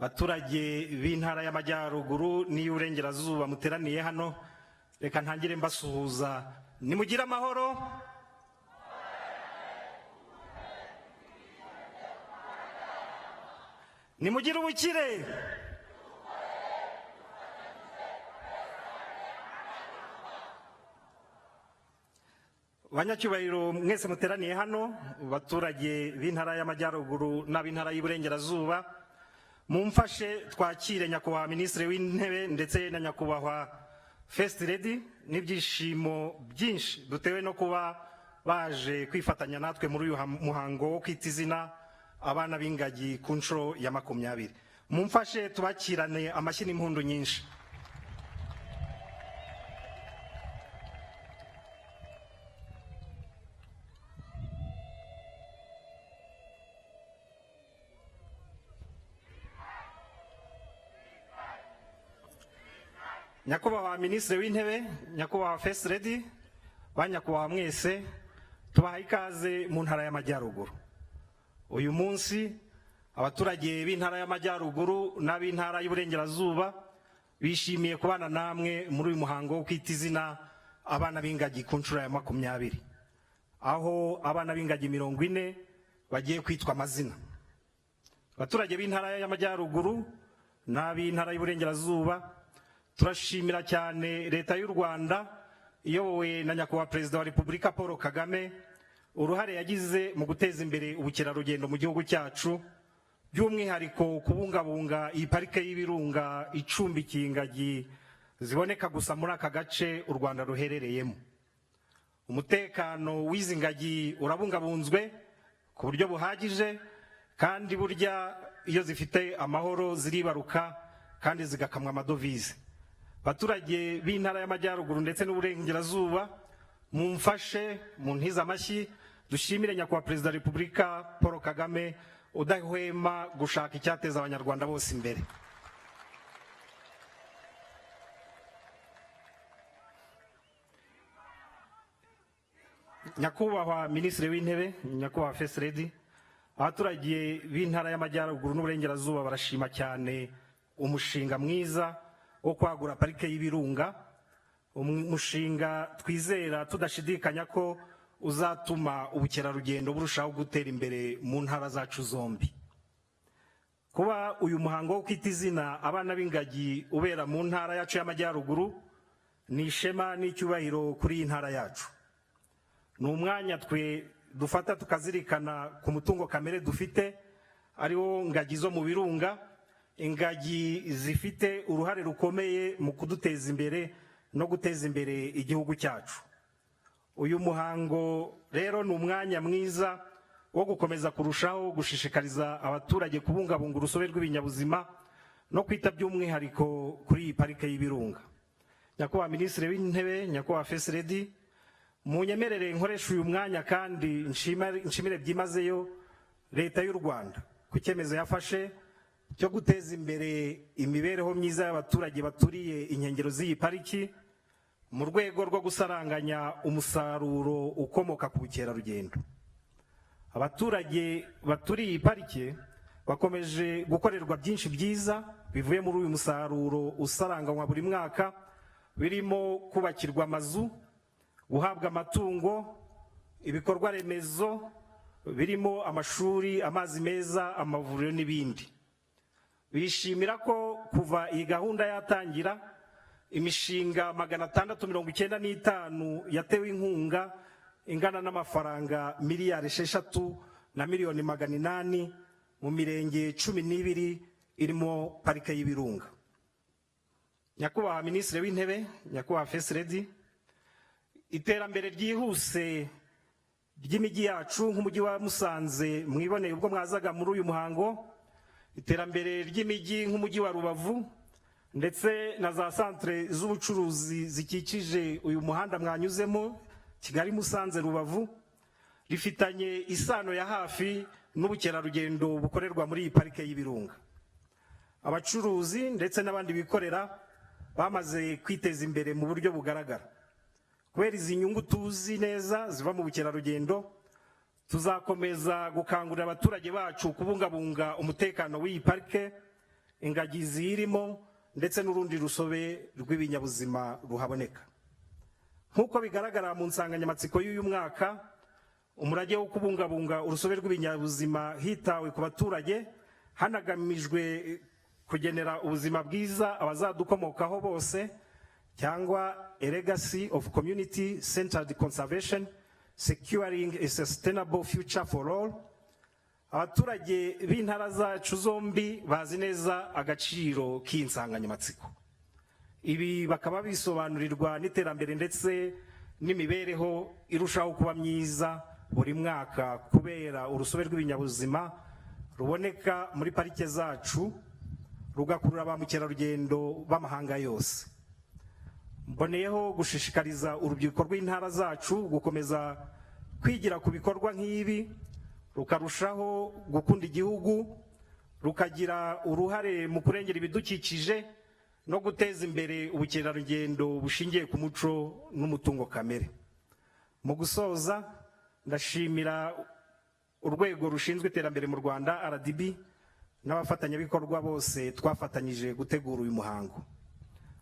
Baturage b'intara y'Amajyaruguru n'iy'Uburengerazuba muteraniye hano, reka ntangire mbasuhuza. Nimugire amahoro. Nimugire ubukire. Banyacyubahiro mwese muteraniye hano, baturage b'intara y'Amajyaruguru n'ab'intara y'Iburengerazuba, mumfashe twakire nyakubahwa Minisitiri w'Intebe ndetse na nyakubahwa First Lady n'ibyishimo byinshi dutewe no kuba baje kwifatanya natwe muri uyu muhango wo kwita izina abana b'ingagi ku nshuro ya 20. Mumfashe tubakirane amashyi n'impundu nyinshi. Nyakubahwa Minisitiri w'Intebe, nyakubahwa First Lady, banyakubahwa mwese, tubahaye ikaze mu ntara y'Amajyaruguru. Uyu munsi abaturage b'intara y'Amajyaruguru n'ab'intara y'Uburengerazuba bishimiye kubana namwe muri uyu muhango wo kwita izina abana b'ingagi ku nshuro ya 20, aho abana b'ingagi 40 bagiye kwitwa amazina. Abaturage b'intara y'Amajyaruguru n'ab'intara y'Uburengerazuba turashimira cyane leta y'u Rwanda iyobowe na nyakubahwa Perezida wa Repubulika Paul Kagame uruhare yagize mu guteza imbere ubukerarugendo mu gihugu cyacu, by'umwihariko kubungabunga iyi parike y'ibirunga icumbikiye ingagi ziboneka gusa muri aka gace u Rwanda ruherereyemo. Umutekano w'izi ngagi urabungabunzwe ku buryo buhagije, kandi burya iyo zifite amahoro ziribaruka kandi zigakamwa amadovize. Baturage b'intara y'Amajyaruguru ndetse n'Uburengerazuba, mumfashe muntiza amashyi dushimire nyakubahwa Perezida wa Repubulika Paul Kagame udahwema gushaka icyateza abanyarwanda bose imbere. Nyakubahwa Minisitiri w'Intebe, nyakubahwa First Lady, abaturage b'intara y'Amajyaruguru n'Uburengerazuba barashima cyane umushinga mwiza wo kwagura parike y'ibirunga, umushinga twizera tudashidikanya ko uzatuma ubukerarugendo burushaho gutera imbere mu ntara zacu zombi. Kuba uyu muhango wo kwita izina abana b'ingagi ubera mu ntara yacu y'Amajyaruguru ni ishema n'icyubahiro kuri iyi ntara yacu. Ni umwanya twe dufata tukazirikana ku mutungo kamere dufite, ariwo ngagi zo mu birunga, ingagi zifite uruhare rukomeye mu kuduteza imbere no guteza imbere igihugu cyacu. Uyu muhango rero ni umwanya mwiza wo gukomeza kurushaho gushishikariza abaturage kubungabunga urusobe rw'ibinyabuzima no kwita by'umwihariko kuri iyi parike y'ibirunga. Nyakubahwa Minisitiri w'Intebe, nyakubahwa First Lady, munyemerere nkoresha uyu mwanya kandi nshimire byimazeyo leta y'u Rwanda ku cyemezo yafashe cyo guteza imbere imibereho myiza y'abaturage baturiye inkengero z'iyi pariki mu rwego rwo gusaranganya umusaruro ukomoka ku bukerarugendo. Abaturage baturiye iyi pariki bakomeje gukorerwa byinshi byiza bivuye muri uyu musaruro usaranganywa buri mwaka, birimo kubakirwa amazu, guhabwa amatungo, ibikorwa remezo birimo amashuri, amazi meza, amavuriro n'ibindi. Bishimira ko kuva iyi gahunda yatangira imishinga 695 yatewe inkunga ingana n'amafaranga miliyari 6 na miliyoni 800 mu mirenge 12 irimo parike y'ibirunga. Nyakubahwa Minisitiri w'Intebe, nyakubahwa First Lady, iterambere ryihuse ry'imijyi yacu nk'umujyi wa Musanze mwiboneye ubwo mwazaga muri uyu muhango, iterambere ry'imijyi nk'umujyi wa Rubavu ndetse na za centre z'ubucuruzi zikikije uyu muhanda mwanyuzemo Kigali Musanze Rubavu, rifitanye isano ya hafi n'ubukerarugendo bukorerwa muri iyi parike y'ibirunga. Abacuruzi ndetse n'abandi bikorera bamaze kwiteza imbere mu buryo bugaragara. Kubera izi nyungu tuzi neza ziva mu bukerarugendo, tuzakomeza gukangurira abaturage bacu kubungabunga umutekano w'iyi parike ingagi zirimo ndetse n'urundi rusobe rw'ibinyabuzima ruhaboneka. Nk'uko bigaragara mu nsanganyamatsiko y'uyu mwaka, umurage wo kubungabunga urusobe rw'ibinyabuzima hitawe ku baturage hanagamijwe kugenera ubuzima bwiza abazadukomokaho bose, cyangwa a legacy of community centered conservation securing a sustainable future for all. Abaturage b'intara zacu zombi bazi neza agaciro k'insanganyamatsiko. Ibi bakaba bisobanurirwa n'iterambere ndetse n'imibereho irushaho kuba myiza buri mwaka kubera urusobe rw'ibinyabuzima ruboneka muri parike zacu, rugakurura ba mukerarugendo b'amahanga yose. Mboneyeho gushishikariza urubyiruko rw'intara zacu gukomeza kwigira ku bikorwa nk'ibi, rukarushaho gukunda igihugu, rukagira uruhare mu kurengera ibidukikije no guteza imbere ubukerarugendo bushingiye ku muco n'umutungo kamere. Mu gusoza, ndashimira urwego rushinzwe iterambere mu Rwanda RDB n'abafatanyabikorwa bose twafatanyije gutegura uyu muhango.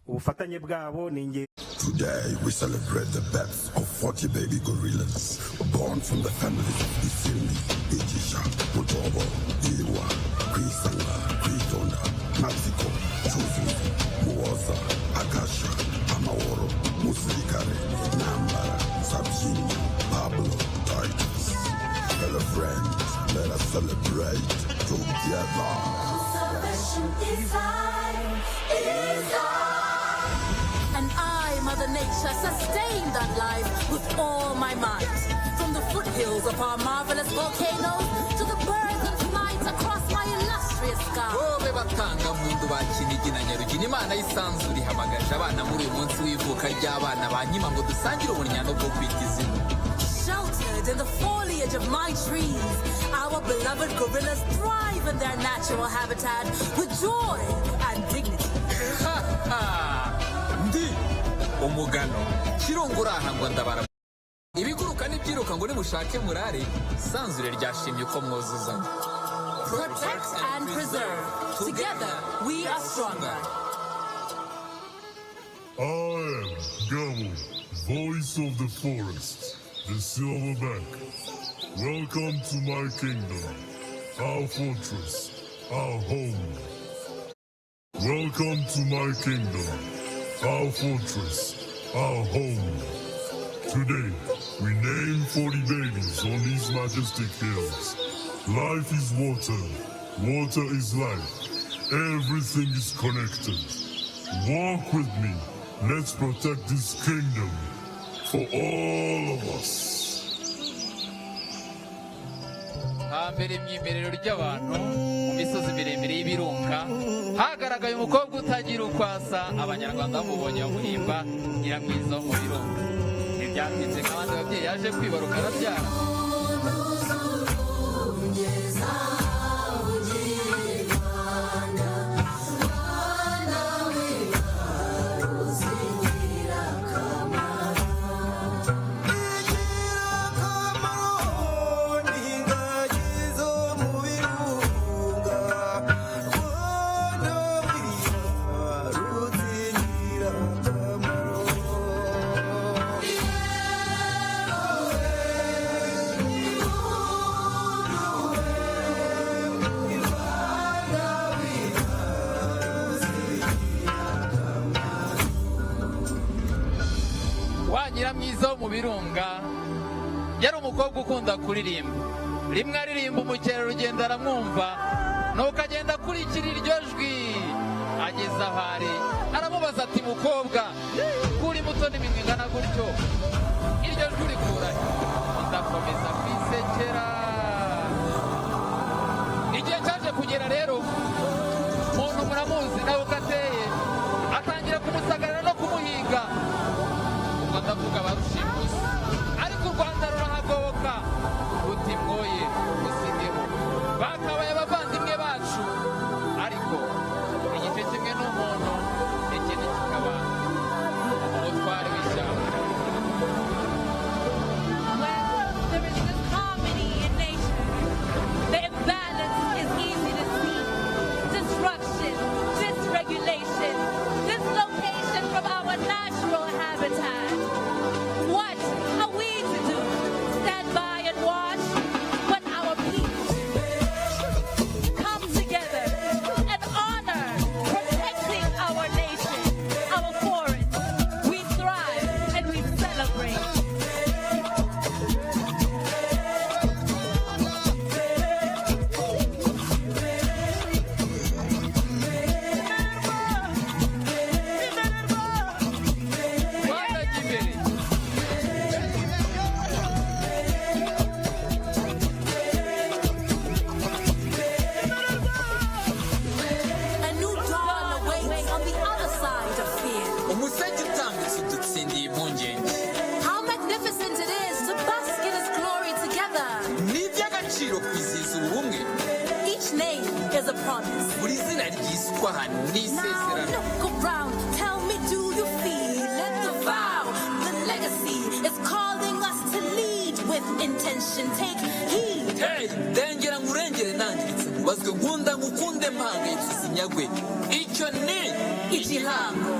Ubufatanye bwabo ni ingenzi. Today we celebrate the birth of 40 baby gorillas born from the families of Izina, Muraho, Iwa, Kwita, Mexico, Muwaza, Akasha, Amaworo, Musirikare, Nambara, Sabine, Pablo, Titus. Fellow friends, let us celebrate together. Salvation is life. And I, Mother Nature, sustain that life with all my might. From the foothills of our marvelous volcanoes to the birds in flight across my illustrious sky. Wowe batanga mundu bakinigina Nyarugina, Imana y'isanzure ihamagaje abana muri uyu munsi w'ivuka ry'abana ba Nkima ngo dusangire ubunyano bwo kwita izina. Sheltered in the foliage of my trees, our beloved gorillas thrive in their natural habitat with joy and dignity. Ndi umugano kironguraha ngo ndabara ibiguruka n'ibyiruka ngo nimushake murare sanzure ryashimye uko mwuzuzanya. Protect and preserve. Together we are stronger. I am Gabo, voice of the forest, the silverback. Welcome to my kingdom, our fortress, our home. Welcome to my kingdom, our fortress, our home. Today, we name 40 babies on these majestic hills. Life is water, water is life. Everything is connected. Walk with me. Let's protect this kingdom for all of us. Hambere imyimerero ry'abantu mu misozi miremire y'ibirunga hagaragaye umukobwa utagira ukwasa, Abanyarwanda bamubonye bamuhimba Nyiramwiza wo mu birunga. Ntibyatinze nk'abandi babyeyi yaje kwibaruka arabyara. Nyiramwiza wo mu birunga yari umukobwa ukunda kuririmba. Rimwe aririmba umukerarugendo aramwumva, nuko agenda akurikira iryo jwi. Ageze aho ari aramubaza ati, mukobwa kuri muto n'iminwa ingana gutyo, iryo jwi urikura he? Ndakomeza kwisekera. Igihe cyaje kugera rero, umuntu muramuzi nawe ukateye atangira kumusagarira no kumuhiga. Ndavuga barushimusi, ariko u Rwanda rurahagoboka ruti mwoye musigeho. Bakabaye abavandimwe bacu, ariko igice kimwe n'umuntu ikindi kikaba umutware w'ishyamba. When there is this harmony in nature, the imbalance is easy to see. Destruction twahaniwe Now n'isezerano. look around, tell me, do you feel it? The vow, the legacy is calling us to lead with intention. Take heed. Hey, dengera ngurengere nangiritse bazwe nkunda ngukunde mpangayitse sinyagwe. Icyo ni Ikihango.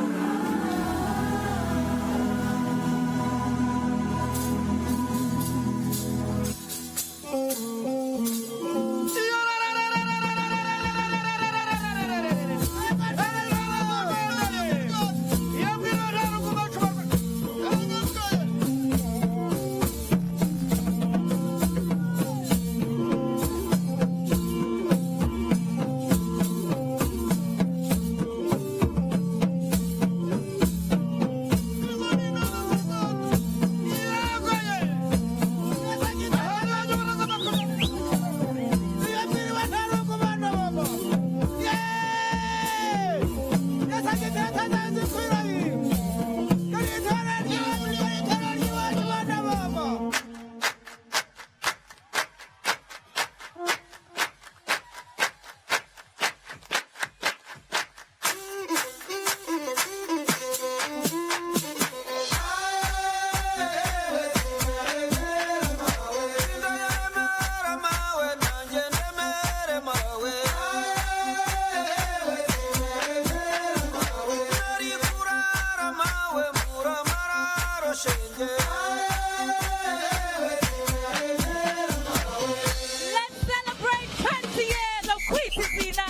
Let's celebrate 20 years of Kwita Izina.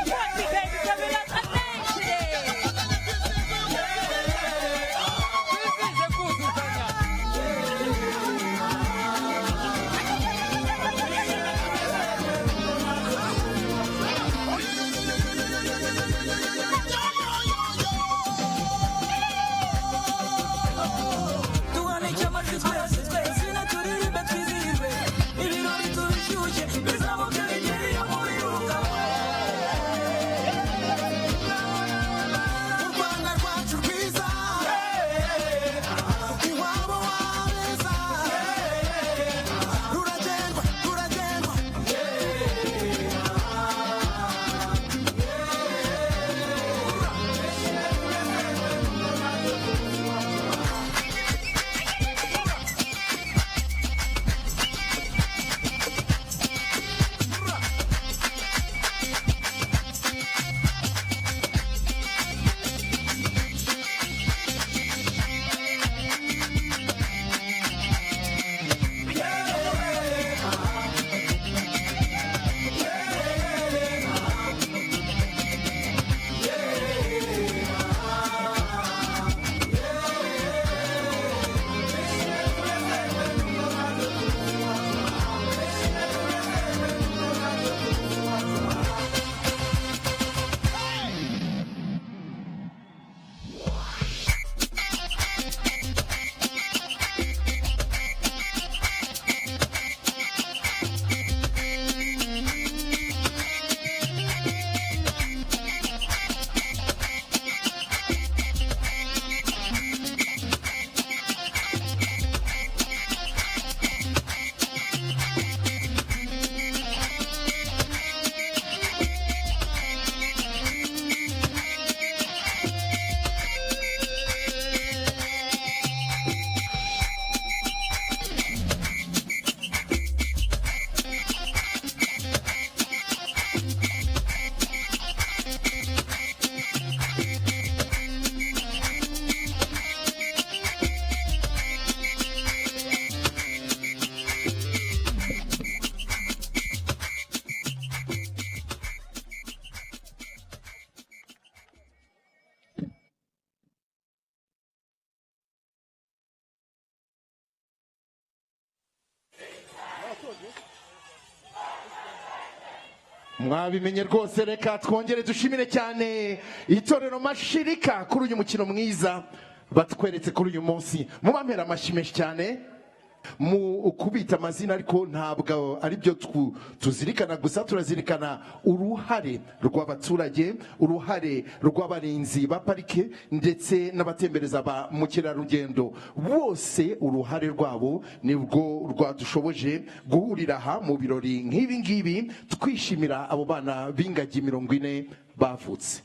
20 babies have been up a name today. Twizihije kuzuzanya. Tuhanike amajwi twese twese turirimbe twizihirwe ibirori tubishyushye bizamuke bigere iyo mu birunga u Rwanda rwacu rwiza iwabo wabeza ruragendwa ruragendwa mwabimenye rwose, reka twongere dushimire cyane itorero Mashirika kuri uyu mukino mwiza batweretse kuri uyu munsi. Mubampera amashyi menshi cyane. mu kubita amazina ariko ntabwo ari byo tuzirikana gusa, turazirikana uruhare rw'abaturage, uruhare rw'abarinzi ba parike ndetse n'abatembereza ba mukerarugendo. Bose uruhare rwabo nibwo rwadushoboje guhurira aha mu birori nk'ibi ngibi twishimira abo bana b'ingagi 40 bavutse.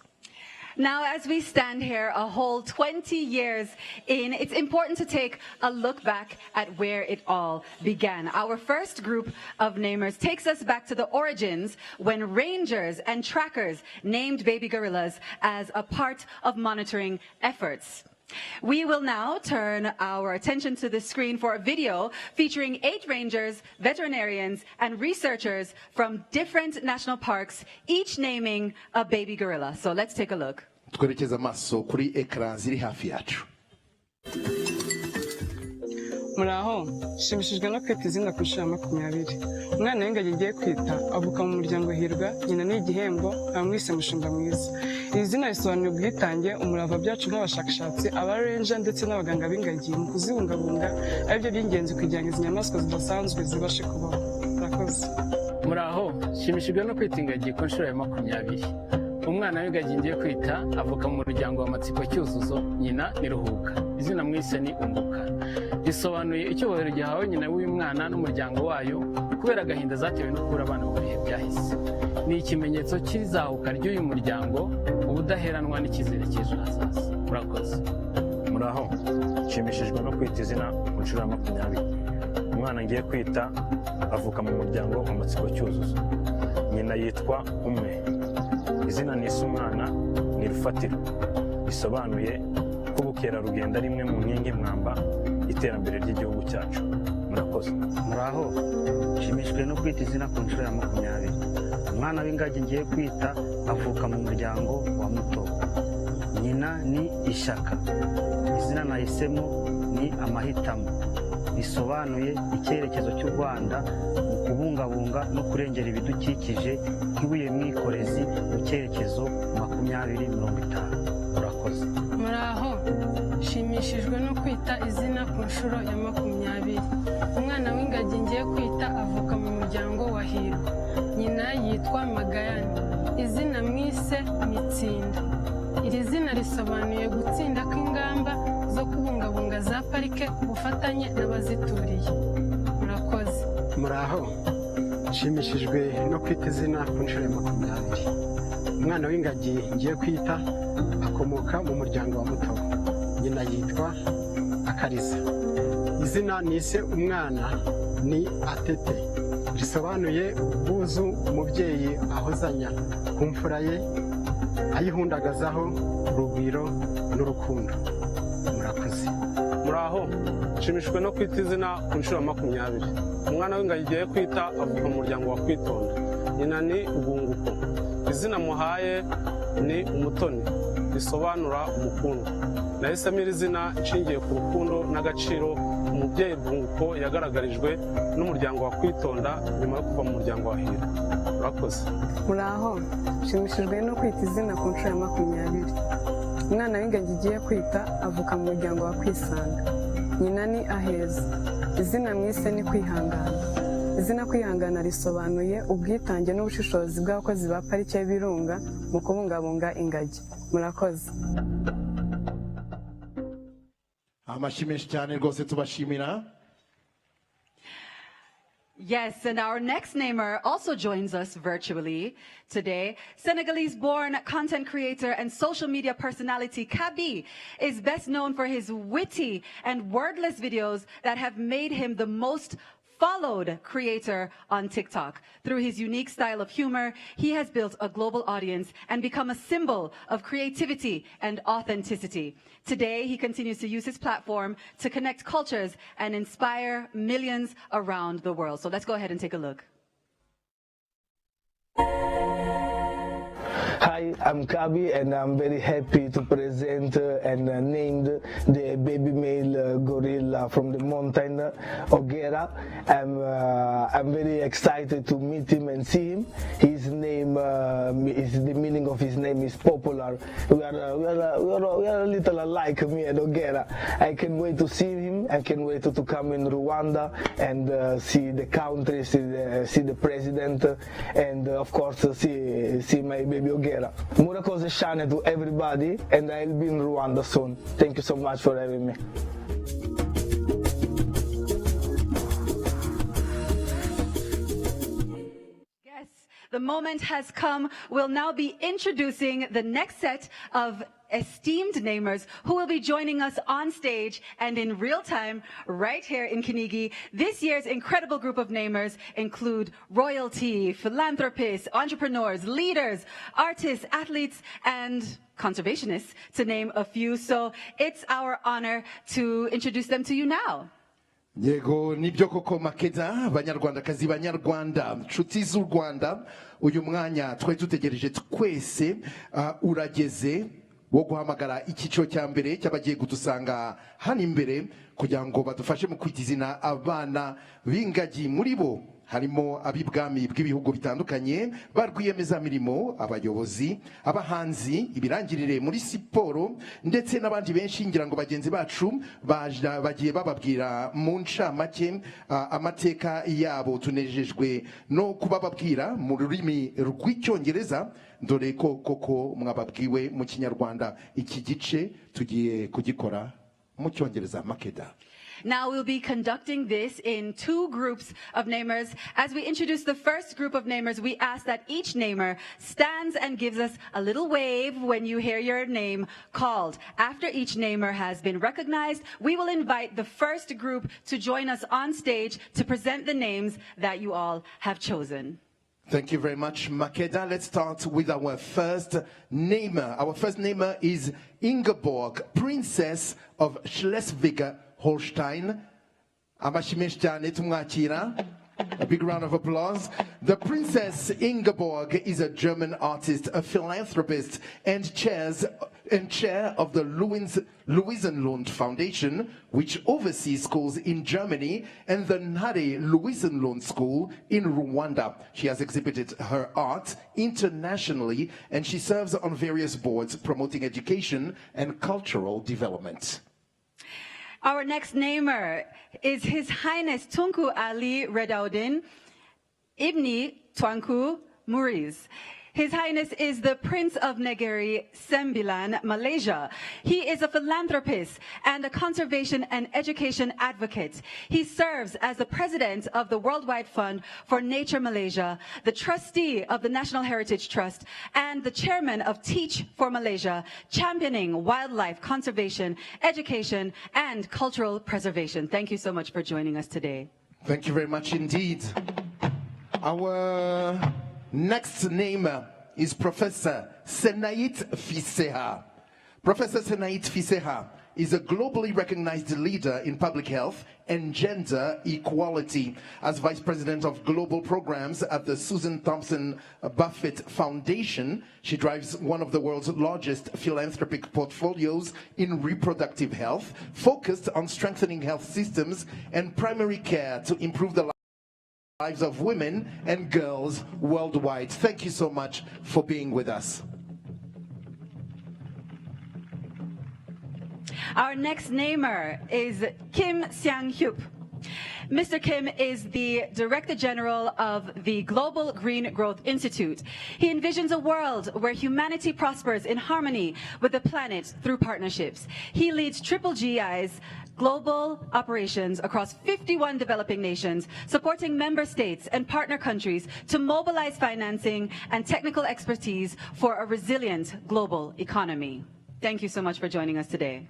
Now, as we stand here a whole 20 years in, it's important to take a look back at where it all began. Our first group of namers takes us back to the origins when rangers and trackers named baby gorillas as a part of monitoring efforts. We will now turn our attention to the screen for a video featuring 8 rangers, veterinarians, and researchers from different national parks, each naming a baby gorilla. So let's take a look. Twerekeza amaso kuri ekran ziri hafi yacu. Muraho, shimishijwe no kwita izina ku nshuro ya 20. Umwana w'ingagi ngiye kwita avuka mu muryango Hirwa, nyina ni igihembo, amwise mushumba mwiza. Iri zina risobanuye ubwitange, umurava byacu nk'abashakashatsi, abarenja ndetse n'abaganga b'ingagi mu kuzibungabunga, aribyo by'ingenzi kugira ngo izi nyamaswa zidasanzwe zibashe kubaho. Murakoze. Muraho, shimishijwe no kwita ingagi ku nshuro ya 20. Umwana w'ingagi ngiye kwita avuka mu muryango wa Matsiko Cyuzuzo, nyina ni Ruhuka. Izina mwise ni Unguka. Risobanuye icyubahiro gihawe nyina w'uyu mwana n'umuryango wayo kubera agahinda zatewe no kubura abana mu bihe byahise. Ni ikimenyetso cy'izahuka ry'uyu muryango, ubudaheranwa n'icyizere cy'ejo hazaza. Murakoze. Muraho, nshimishijwe no kwita izina ku nshuro ya 20. Umwana ngiye kwita avuka mu muryango wa Matsiko Cyuzuzo, nyina yitwa Umwe. Izina nise umwana ni Rufatiro, risobanuye ko ubukerarugendo ari imwe mu nkingi mwamba iterambere ry'igihugu cyacu. Murakoze. Muraho, nshimishijwe no kwita izina ku nshuro ya 20. Umwana w'ingagi ngiye kwita avuka mu muryango wa Muto, nyina ni Ishyaka. Izina nahisemo ni Amahitamo, risobanuye icyerekezo cy'u Rwanda mu kubungabunga no kurengera ibidukikije nk'ibuye mwikorezi mu cyerekezo 2050. Murakoze. Muraho, nshimishijwe no kwita izina ku nshuro ya 20. Umwana w'ingagi ngiye kwita avuka mu muryango wa Hirwa, nyina yitwa Magayane. Izina mwise Mitsinda. Iri zina risobanuye gutsinda kw'ingamba zo kubungabunga za parike ku bufatanye n'abazituriye. Murakoze. Muraho, nshimishijwe no kwita izina ku nshuro ya 20. Umwana w'ingagi ngiye kwita akomoka mu muryango wa Muto, nyina yitwa Akariza. Izina nise umwana ni Atete, risobanuye ubwuzu umubyeyi ahozanya ku mfura ye, ayihundagazaho urugwiro n'urukundo. Murakoze. Muraho, nshimishijwe no kwita izina ku nshuro ya 20. Umwana w'ingagi ngiye kwita avuka mu muryango wa Kwitonda, nyina ni Rwunguko. Izina muhaye ni Umutoni, risobanura umukungu. Nahisemo iri zina nshingiye ku rukundo n'agaciro umubyeyi Rwunguko yagaragarijwe n'umuryango wa Kwitonda nyuma yo kuva mu muryango wa Hirwa. Murakoze. Muraho, nshimishijwe no kwita izina ku nshuro ya 20. Umwana w'ingagi ngiye kwita avuka mu muryango wa Kwisanga, nyina ni Aheza. Izina mwise ni Kwihangana. Izina Kwihangana risobanuye ubwitange n'ubushishozi bw'abakozi ba parike y'Ibirunga mu kubungabunga ingagi. Murakoze. Amashimeshi cyane rwose tubashimira. Yes, and our next namer also joins us virtually today. Senegalese-born content creator and social media personality Kabi is best known for his witty and wordless videos that have made him the most followed creator on TikTok. Through his unique style of humor, he has built a global audience and become a symbol of creativity and authenticity. Today, he continues to use his platform to connect cultures and inspire millions around the world. So let's go ahead and take a look. Hi, I'm Kabi, and I'm very happy to present and named the baby male gorilla from the mountain Ogera. I'm very excited to meet him and see him. His name is the meaning of his name is popular. We are a little alike, me and Ogera. I can't wait to see him amazing. I can't wait to come in Rwanda and see the country, see the president, and of course see my baby Ogera. Murakoze Shane to everybody, and I'll be in Rwanda soon. Thank you so much for having me. The moment has come. We'll now be introducing the next set of esteemed namers who will be joining us on stage and in real time right here in Kinigi. This year's incredible group of namers include royalty, philanthropists, entrepreneurs, leaders, artists, athletes, and conservationists, to name a few. So it's our honor to introduce them to you now. Yego nibyo koko Makeda Banyarwandakazi Banyarwanda nshuti z'u Rwanda, uyu mwanya twari dutegereje twese urageze wo guhamagara icyiciro cya mbere cy'abagiye kudusanga hano imbere kugira ngo badufashe mu kwita izina abana b'ingagi. Muri bo harimo ab'ibwami bw'ibihugu bitandukanye, ba rwiyemezamirimo, abayobozi, abahanzi, ibirangirire muri siporo ndetse n'abandi benshi. Ngira ngo bagenzi bacu bagiye bababwira mu ncamake amateka yabo. Tunejejwe no kubababwira mu rurimi rw'icyongereza, dore ko koko mwababwiwe mu kinyarwanda. Iki gice tugiye kugikora mu cyongereza. Makeda. Now we'll be conducting this in two groups of namers. As we introduce the first group of namers, we ask that each namer stands and gives us a little wave when you hear your name called. After each namer has been recognized, we will invite the first group to join us on stage to present the names that you all have chosen. Thank you very much, Makeda. Let's start with our first namer. Our first namer is Ingeborg, Princess of Schleswig-Holstein. Amashimesh cyane tumwakira. A big round of applause. The Princess Ingeborg is a German artist, a philanthropist, and chair of the Louisenlund Foundation, which oversees schools in Germany, and the Ntare Louisenlund School in Rwanda. She has exhibited her art internationally, and she serves on various boards promoting education and cultural development. Our next namer is His Highness Tunku Ali Redaudin Ibni Twanku Muriz. His Highness is the Prince of Negeri Sembilan, Malaysia. He is a philanthropist and a conservation and education advocate. He serves as the president of the Worldwide Fund for Nature Malaysia, the trustee of the National Heritage Trust, and the chairman of Teach for Malaysia, championing wildlife conservation, education, and cultural preservation. Thank you so much for joining us today. Thank you very much indeed. Our next name is Professor Senait Fiseha. Professor Senait Fiseha is a globally recognized leader in public health and gender equality. As Vice President of Global Programs at the Susan Thompson Buffett Foundation, she drives one of the world's largest philanthropic portfolios in reproductive health, focused on strengthening health systems and primary care to improve the lives of women and girls worldwide. Thank you so much for being with us. Our next namer is Kim Sang-hyup. Mr. Kim is the Director General of the Global Green Growth Institute. He envisions a world where humanity prospers in harmony with the planet through partnerships. He leads Triple GI's global operations across 51 developing nations, supporting member states and partner countries to mobilize financing and technical expertise for a resilient global economy. Thank you so much for joining us today.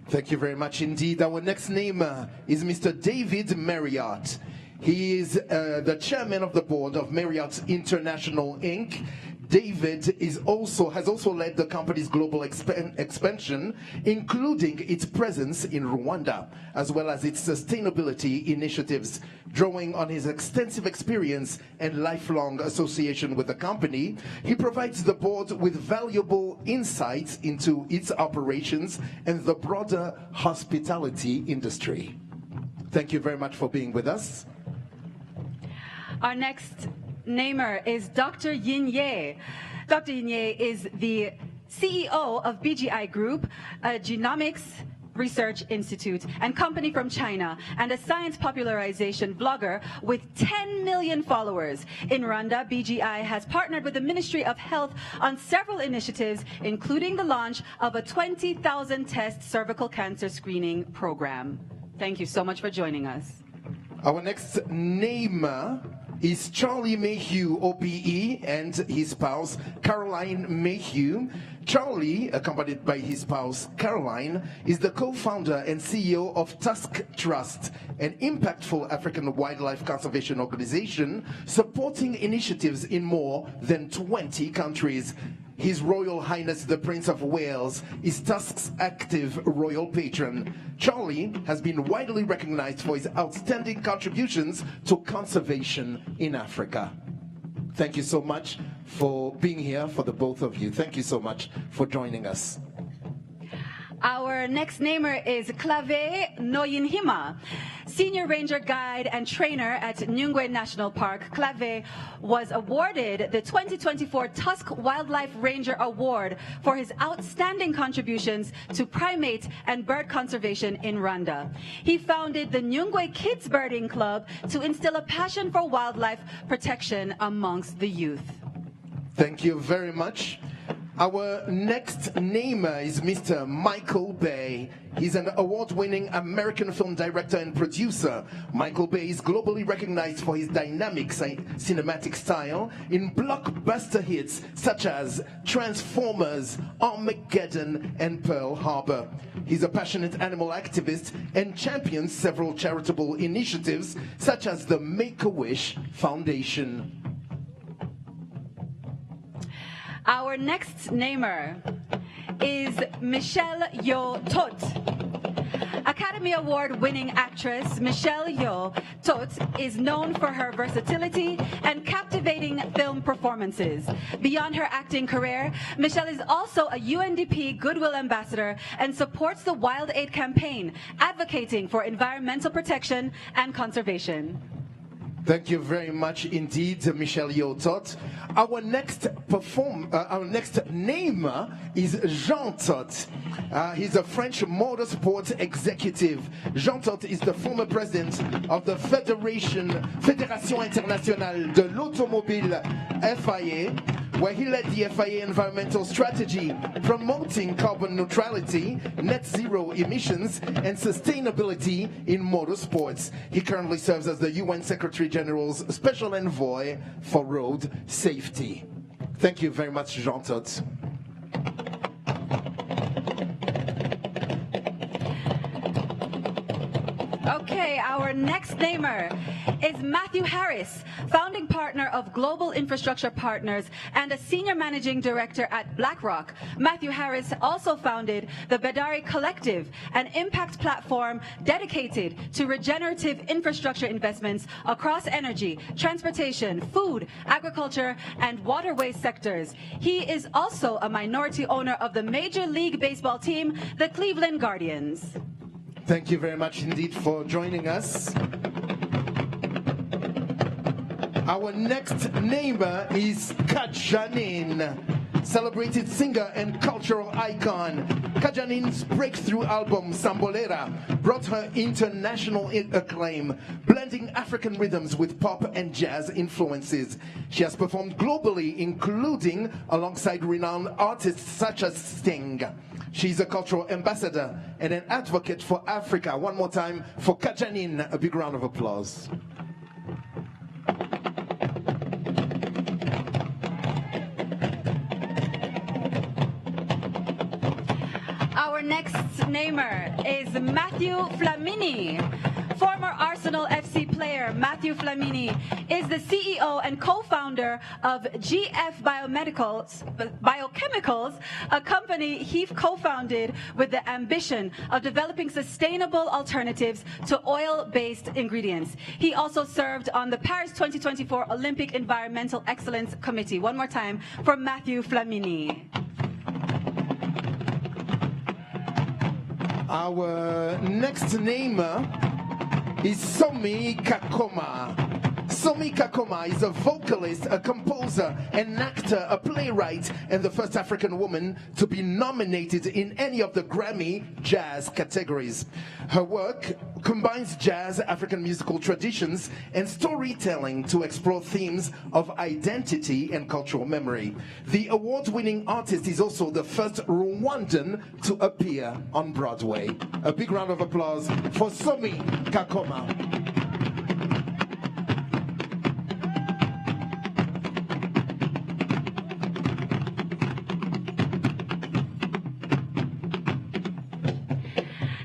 Thank you very much indeed. Our next name is Mr. David Marriott. He is the chairman of the board of Marriott International, Inc. David has also led the company's global expansion, including its presence in Rwanda, as well as its sustainability initiatives. Drawing on his extensive experience and lifelong association with the company, he provides the board with valuable insights into its operations and the broader hospitality industry. Thank you very much for being with us. Our next namer is Dr. Yin Ye. Dr. Yin Ye is the CEO of BGI Group, a genomics Research Institute and company from China, and a science popularization blogger with 10 million followers. In Rwanda, BGI has partnered with the Ministry of Health on several initiatives, including the launch of a 20,000 test cervical cancer screening program. Thank you so much for joining us. Our next namer is Charlie Mayhew, OBE, and his spouse, Caroline Mayhew. Charlie, accompanied by his spouse, Caroline, is the co-founder and CEO of Tusk Trust, an impactful African wildlife conservation organization supporting initiatives in more than 20 countries. His Royal Highness the Prince of Wales is Tusk's active royal patron. Charlie has been widely recognized for his outstanding contributions to conservation in Africa. Thank you so much for being here, for the both of you. Thank you so much for joining us. Our next namer is Clave Noyinhima, Senior Ranger Guide and Trainer at Nyungwe National Park. Clave was awarded the 2024 Tusk Wildlife Ranger Award for his outstanding contributions to primate and bird conservation in Rwanda. He founded the Nyungwe Kids Birding Club to instill a passion for wildlife protection amongst the youth. Thank you very much. Our next namer is Mr. Michael Bay. He's an award-winning American film director and producer. Michael Bay is globally recognized for his dynamic cinematic style in blockbuster hits such as Transformers, Armageddon, and Pearl Harbor. He's a passionate animal activist and champions several charitable initiatives such as the Make-A-Wish Foundation. Our next namer is Michelle Yeoh Tot. Academy Award-winning actress Michelle Yeoh Tot is known for her versatility and captivating film performances. Beyond her acting career, Michelle is also a UNDP Goodwill Ambassador and supports the Wild Aid campaign, advocating for environmental protection and conservation. Thank you very much indeed, Michelle Yeoh Tot. Our next namer is Jean Tot. He's a French motorsport executive. Jean Tot is the former president of the Fédération Internationale de l'Automobile, FIA, where he led the FIA environmental strategy promoting carbon neutrality, net zero emissions, and sustainability in motorsports. He currently serves as the UN Secretary General's Special Envoy for Road Safety. Thank you very much, Jean Tot. Okay, our next namer is Matthew Harris, founding partner of Global Infrastructure Partners and a senior managing director at BlackRock. Matthew Harris also founded the Bedari Collective, an impact platform dedicated to regenerative infrastructure investments across energy, transportation, food, agriculture, and waterway sectors. He is also a minority owner of the Major League Baseball team, the Cleveland Guardians. Thank you very much indeed for joining us. Our next namer is Kajanin, celebrated singer and cultural icon. Kajanin's breakthrough album, Sambolera, brought her international acclaim, blending African rhythms with pop and jazz influences. She has performed globally, including alongside renowned artists such as Sting. She's a cultural ambassador and an advocate for Africa. One more time for Kajanin, a big round of applause. Our next namer is Matthew Flamini. Former Arsenal FC player Matthew Flamini is the CEO and co-founder of GF Biochemicals, a company he co-founded with the ambition of developing sustainable alternatives to oil-based ingredients. He also served on the Paris 2024 Olympic Environmental Excellence Committee. One more time for Matthew Flamini. Our next namer is Somi Kakoma, Somi Kakoma is a vocalist, a composer, an actor, a playwright, and the first African woman to be nominated in any of the Grammy jazz categories. Her work combines jazz, African musical traditions, and storytelling to explore themes of identity and cultural memory. The award-winning artist is also the first Rwandan to appear on Broadway. A big round of applause for Somi Kakoma.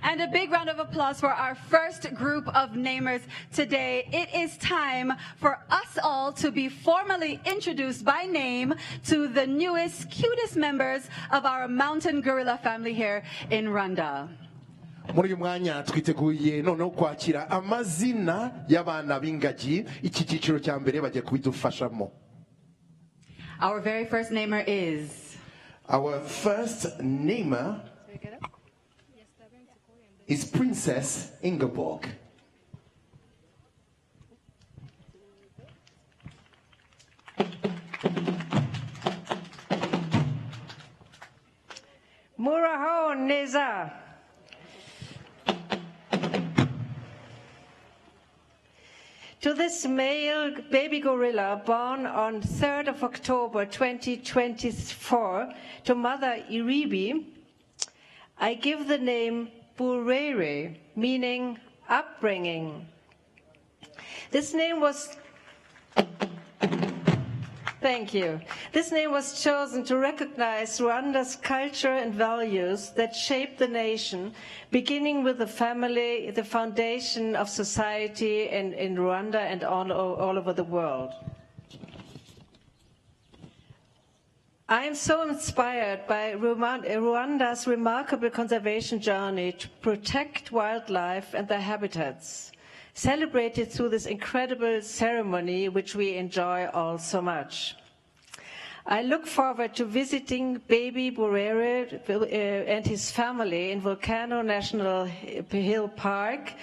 And a big round of applause for our first group of namers today. It is time for us all to be formally introduced by name to the newest, cutest members of our mountain gorilla family here in Rwanda. Muri uyu mwanya twiteguye noneho kwakira amazina y'abana b'ingagi. Iki cyiciro cya mbere bagiye kubidufashamo. Our very first namer is? Our first namer is Princess Ingeborg. Muraho, neza. To this male baby gorilla born on 3rd of October 2024 to mother Iribi, I give the name Burere, meaning upbringing. This name was Thank you. This name was chosen to recognize Rwanda's culture and values that shape the nation, beginning with the family, the foundation of society in Rwanda and all over the world. I am so inspired by Rwanda's remarkable conservation journey to protect wildlife and their habitats, celebrated through this incredible ceremony which we enjoy all so much. I look forward to visiting baby Burere and his family in Volcano National Hill Park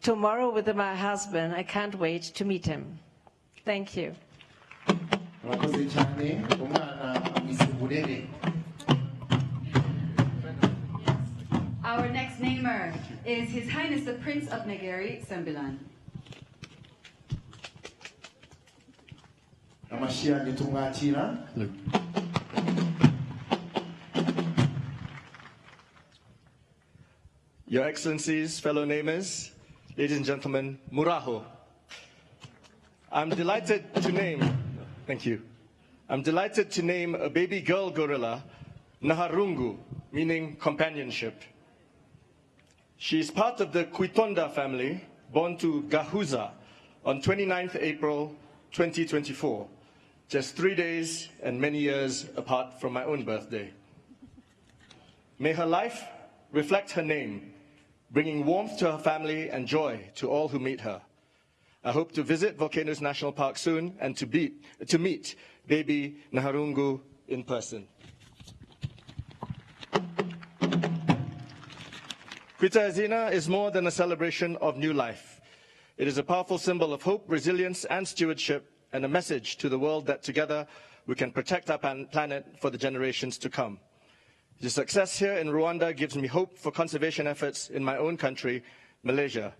tomorrow with my husband. I can't wait to meet him. Thank you. Our next namer is His Highness the Prince of Negeri, Sembilan. Your Excellencies, fellow namers, ladies and gentlemen, Muraho. I'm delighted to name, thank you. I'm delighted to name a baby girl gorilla, Naharungu, meaning companionship. She is part of the Kwitonda family, born to Gahuza on 29th April 2024, just 3 days and many years apart from my own birthday. May her life reflect her name, bringing warmth to her family and joy to all who meet her. I hope to visit Volcanoes National Park soon and to meet baby Naharungu in person. Kwita Izina is more than a celebration of new life. It is a powerful symbol of hope, resilience, and stewardship, and a message to the world that together we can protect our planet for the generations to come. The success here in Rwanda gives me hope for conservation efforts in my own country, Malaysia.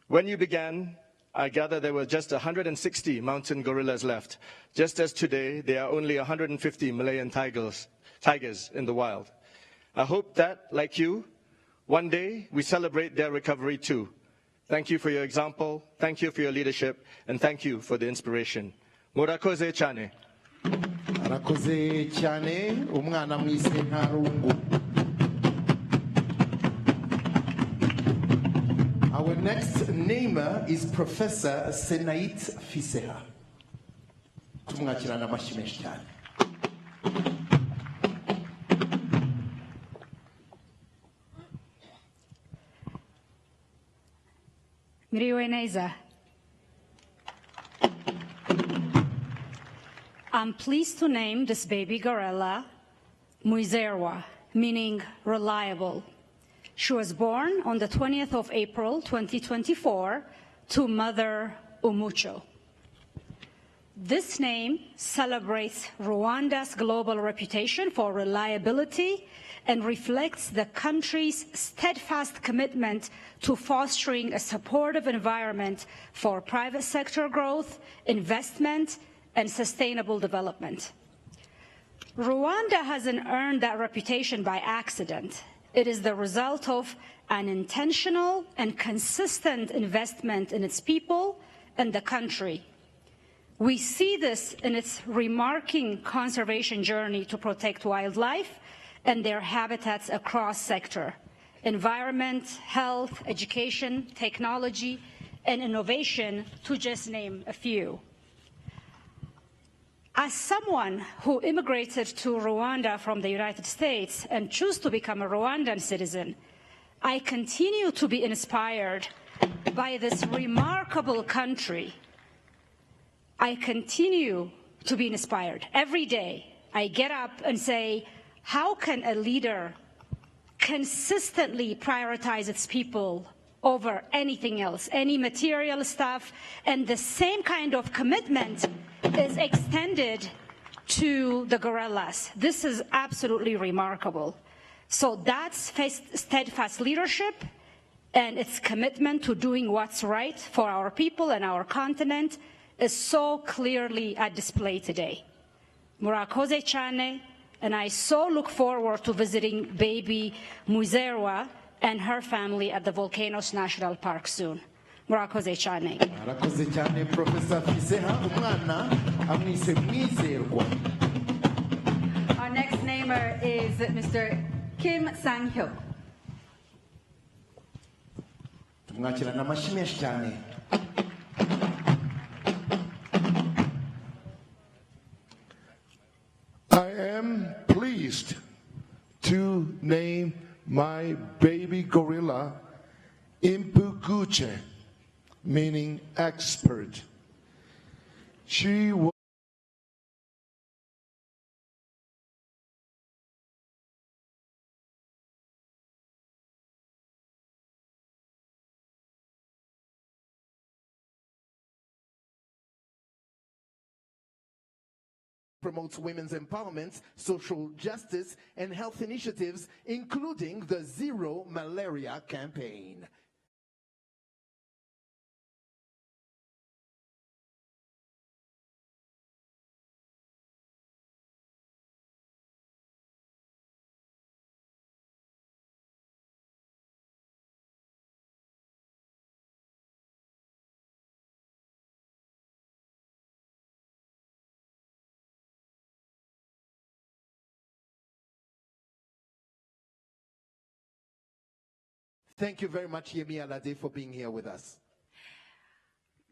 When you began, I gather there were just 160 mountain gorillas left. Just as today, there are only 150 Malayan tigers in the wild. I hope that, like you, one day we celebrate their recovery too. Thank you for your example, thank you for your leadership, and thank you for the inspiration. Murakoze cyane. Arakoze cyane, umwana mwise Ntarungu. Our next namer is Professor Senait Fiseha. Tumwakirana amashyi menshi cyane. Muraho, neza. I'm pleased to name this baby gorilla Muizerwa, meaning reliable. She was born on the 20th of April, 2024, to mother Umucho. This name celebrates Rwanda's global reputation for reliability and reflects the country's steadfast commitment to fostering a supportive environment for private sector growth, investment, and sustainable development. Rwanda hasn't earned that reputation by accident. It is the result of an intentional and consistent investment in its people and the country. We see this in its remarkable conservation journey to protect wildlife and their habitats across sector: environment, health, education, technology, and innovation, to just name a few. As someone who immigrated to Rwanda from the United States and chose to become a Rwandan citizen, I continue to be inspired by this remarkable country. I continue to be inspired. Every day I get up and say, how can a leader consistently prioritize its people over anything else, any material stuff, and the same kind of commitment is extended to the gorillas? This is absolutely remarkable. So that's steadfast leadership and its commitment to doing what's right for our people and our continent is so clearly at display today. Murakoze cyane, and I so look forward to visiting baby Muzerwa and her family at the Volcanoes National Park soon. Murakoze cyane. Murakoze cyane, Professor Fiseha, umwana amwise Mwizerwa. Our next namer is Mr. Kim Sang-hyuk. Tumwakirana amashyi menshi cyane. I am pleased to name my baby gorilla Impuguche, meaning expert. She was promotes women's empowerment, social justice, and health initiatives, including the Zero Malaria campaign. Thank you very much, Yemi Alade, for being here with us.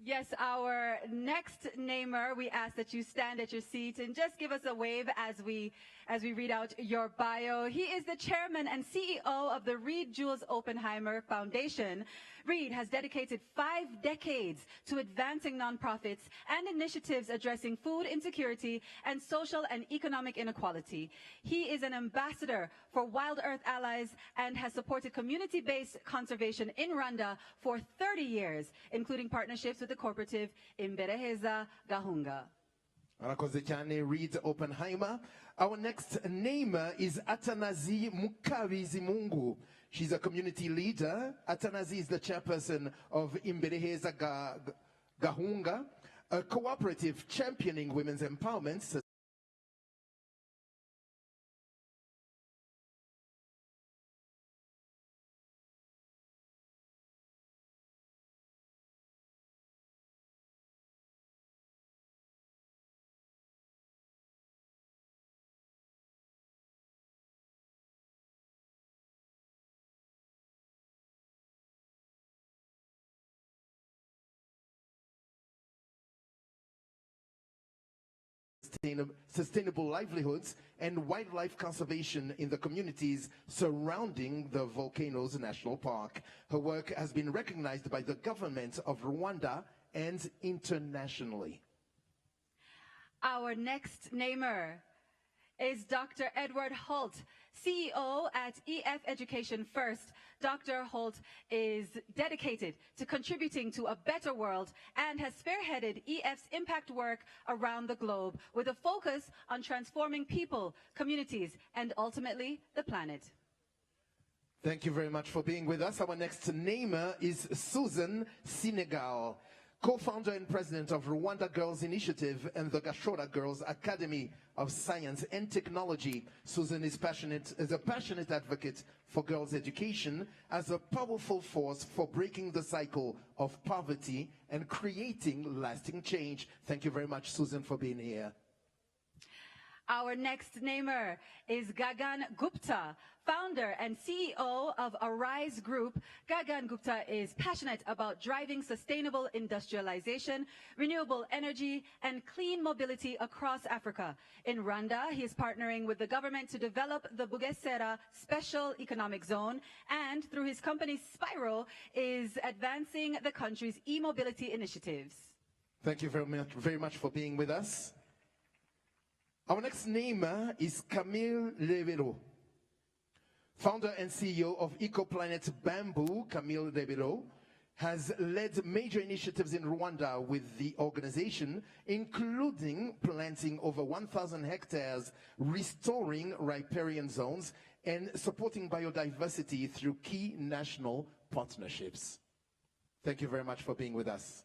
Yes, our next namer, we ask that you stand at your seat and just give us a wave as we read out your bio. He is the chairman and CEO of the Reed Jules Oppenheimer Foundation. Reed has dedicated 5 decades to advancing nonprofits and initiatives addressing food insecurity and social and economic inequality. He is an ambassador for Wild Earth Allies and has supported community-based conservation in Rwanda for 30 years, including partnerships with the cooperative Imbereheza Gahunga. Murakoze cyane, Reed Oppenheimer. Our next namer is Atanazi Mukabizimungu. She's a community leader. Atanazi is the chairperson of Imbereheza Gahunga, a cooperative championing women's empowerment, sustainable livelihoods and wildlife conservation in the communities surrounding the Volcanoes National Park. Her work has been recognized by the government of Rwanda and internationally. Our next namer is Dr. Edward Holt, CEO at EF Education First. Dr. Holt is dedicated to contributing to a better world and has spearheaded EF's impact work around the globe with a focus on transforming people, communities, and ultimately the planet. Thank you very much for being with us. Our next namer is Susan Senegal, co-founder and president of Rwanda Girls Initiative and the Gashora Girls Academy of Science and Technology. Susan is a passionate advocate for girls' education as a powerful force for breaking the cycle of poverty and creating lasting change. Thank you very much, Susan, for being here. Our next namer is Gagan Gupta, founder and CEO of Arise Group. Gagan Gupta is passionate about driving sustainable industrialization, renewable energy, and clean mobility across Africa. In Rwanda, he is partnering with the government to develop the Bugesera Special Economic Zone, and through his company Spyro, is advancing the country's e-mobility initiatives. Thank you very much for being with us. Our next namer is Camille Lebelo, founder and CEO of EcoPlanet Bamboo. Camille Lebelo has led major initiatives in Rwanda with the organization, including planting over 1,000 hectares, restoring riparian zones, and supporting biodiversity through key national partnerships. Thank you very much for being with us.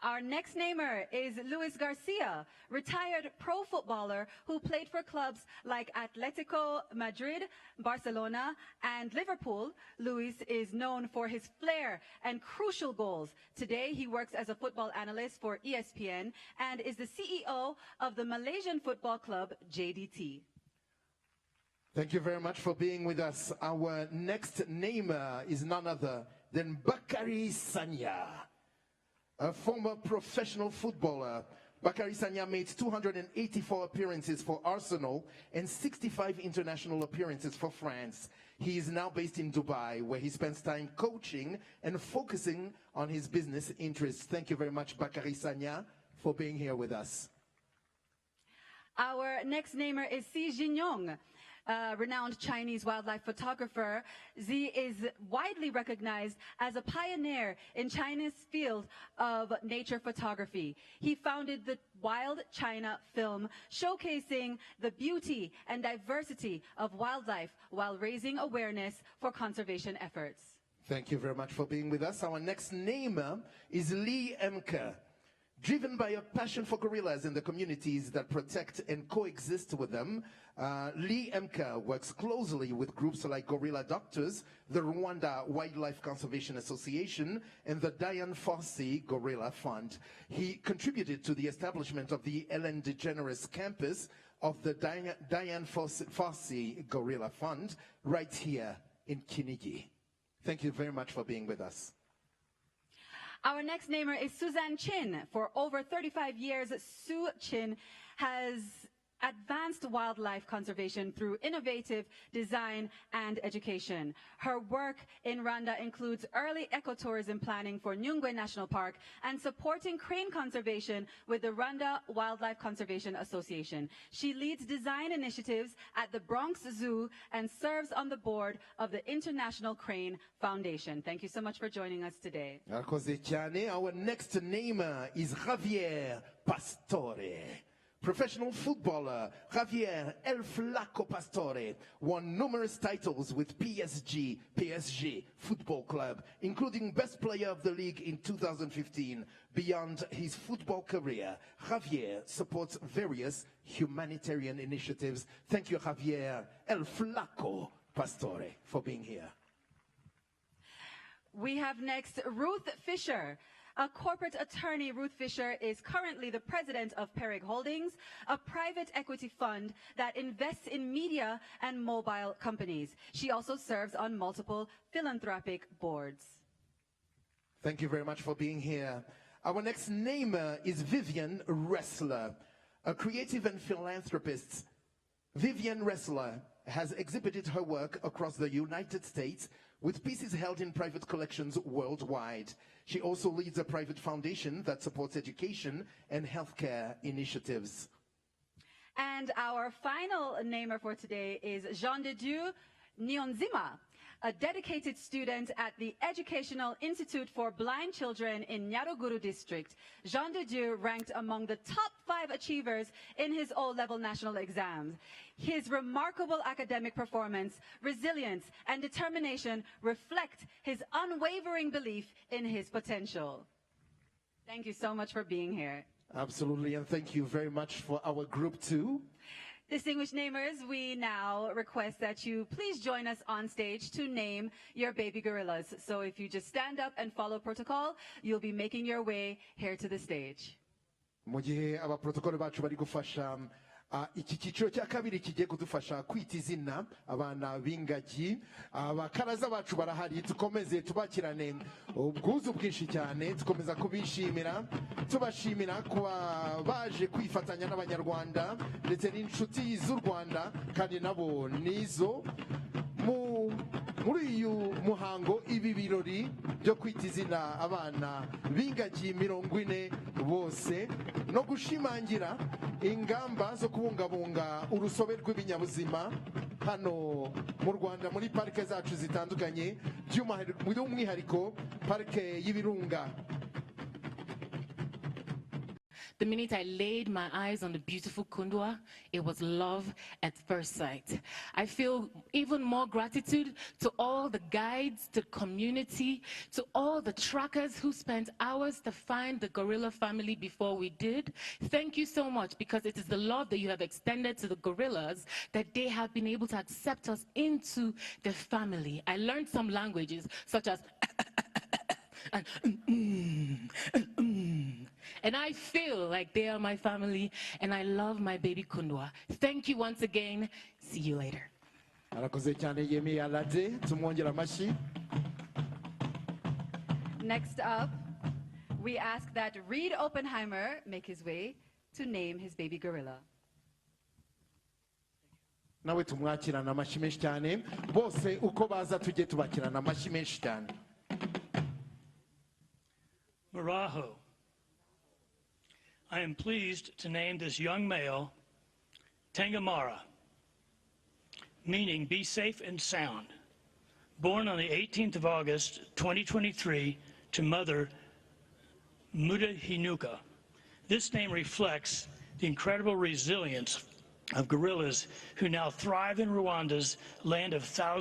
Our next namer is Luis Garcia, retired pro footballer who played for clubs like Atletico Madrid, Barcelona, and Liverpool. Luis is known for his flair and crucial goals. Today, he works as a football analyst for ESPN and is the CEO of the Malaysian football club JDT. Thank you very much for being with us. Our next namer is none other than Bakary Sagna, a former professional footballer. Bakary Sagna made 284 appearances for Arsenal and 65 international appearances for France. He is now based in Dubai, where he spends time coaching and focusing on his business interests. Thank you very much, Bakary Sagna, for being here with us. Our next namer is Xi Jinping, renowned Chinese wildlife photographer. Xi is widely recognized as a pioneer in China's field of nature photography. He founded the Wild China Film, showcasing the beauty and diversity of wildlife while raising awareness for conservation efforts. Thank you very much for being with us. Our next namer is Lee Emke. Driven by a passion for gorillas and the communities that protect and coexist with them, Lee Emke works closely with groups like Gorilla Doctors, the Rwanda Wildlife Conservation Association, and the Dian Fossey Gorilla Fund. He contributed to the establishment of the Ellen DeGeneres campus of the Dian Fossey Gorilla Fund right here in Kinigi. Thank you very much for being with us. Our next namer is Suzanne Chin. For over 35 years, Sue Chin has advanced wildlife conservation through innovative design and education. Her work in Rwanda includes early ecotourism planning for Nyungwe National Park and supporting crane conservation with the Rwanda Wildlife Conservation Association. She leads design initiatives at the Bronx Zoo and serves on the board of the International Crane Foundation. Thank you so much for joining us today. Our next namer is Javier Pastore. Professional footballer Javier El Flaco Pastore won numerous titles with PSG Football Club, including Best Player of the League in 2015. Beyond his football career, Javier supports various humanitarian initiatives. Thank you, Javier El Flaco Pastore, for being here. We have next Ruth Fisher. A corporate attorney, Ruth Fisher, is currently the president of Perig Holdings, a private equity fund that invests in media and mobile companies. She also serves on multiple philanthropic boards. Thank you very much for being here. Our next namer is Vivian Ressler, a creative and philanthropist. Vivian Ressler has exhibited her work across the United States with pieces held in private collections worldwide. She also leads a private foundation that supports education and healthcare initiatives. And our final namer for today is Jean de Dieu Nionzima, a dedicated student at the Educational Institute for Blind Children in Nyaruguru district. Jean de Dieu ranked among the top 5 achievers in his O-level national exams. His remarkable academic performance, resilience, and determination reflect his unwavering belief in his potential. Thank you so much for being here. Absolutely, and thank you very much for our group too. Distinguished namers, we now request that you please join us on stage to name your baby gorillas. So if you just stand up and follow protocol, you'll be making your way here to the stage. Mu gihe abaprotokole bacu bari gufasha iki cyiciro cya kabiri kigiye kudufasha kwita izina abana b'ingagi, abakaraza bacu barahari, tukomeze tubakirane ubwuzu bwinshi cyane, tukomeza kubishimira, tubashimira kuba baje kwifatanya n'abanyarwanda ndetse n'inshuti z'u Rwanda kandi nabo nizo muri uyu muhango, ibi birori byo kwita izina abana b'ingagi 40 bose no gushimangira ingamba zo kubungabunga urusobe rw'ibinyabuzima hano mu Rwanda muri parike zacu zitandukanye, by'umwihariko parike y'ibirunga. The minute I laid my eyes on the beautiful Kundwa, it was love at first sight. I feel even more gratitude to all the guides, the community, to all the trackers who spent hours to find the gorilla family before we did. Thank you so much, because it is the love that you have extended to the gorillas that they have been able to accept us into the family. I learned some languages such as and I feel like they are my family, and I love my baby Kundwa. Thank you once again. See you later. Arakoze cyane Yemi Alade, tumwongera amashi. Next up, we ask that Reed Oppenheimer make his way to name his baby gorilla. Nawe tumwakirana amashi menshi cyane, bose uko baza tujye tubakirana amashi menshi cyane. Muraho. I am pleased to name this young male Tangamara, meaning be safe and sound. Born on the 18th of August, 2023 to mother Muda Hinuka. This name reflects the incredible resilience of gorillas who now thrive in Rwanda's land of thousand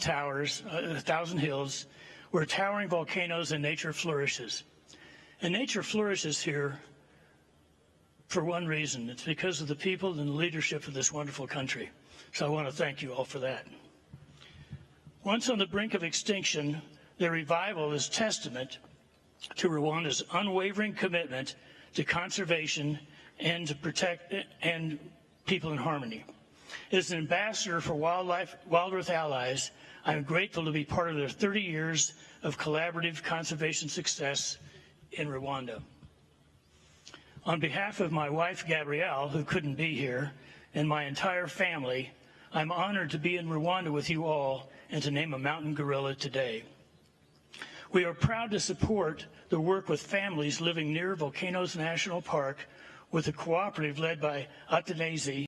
towers, 1,000 hills, where towering volcanoes and nature flourishes. And nature flourishes here for one reason. It's because of the people and the leadership of this wonderful country. So I want to thank you all for that. Once on the brink of extinction, their revival is testament to Rwanda's unwavering commitment to conservation and to protect and people in harmony. As an ambassador for Wild Earth Allies, I am grateful to be part of their 30 years of collaborative conservation success in Rwanda. On behalf of my wife, Gabrielle, who couldn't be here, and my entire family, I'm honored to be in Rwanda with you all and to name a mountain gorilla today. We are proud to support the work with families living near Volcanoes National Park with a cooperative led by Anisie.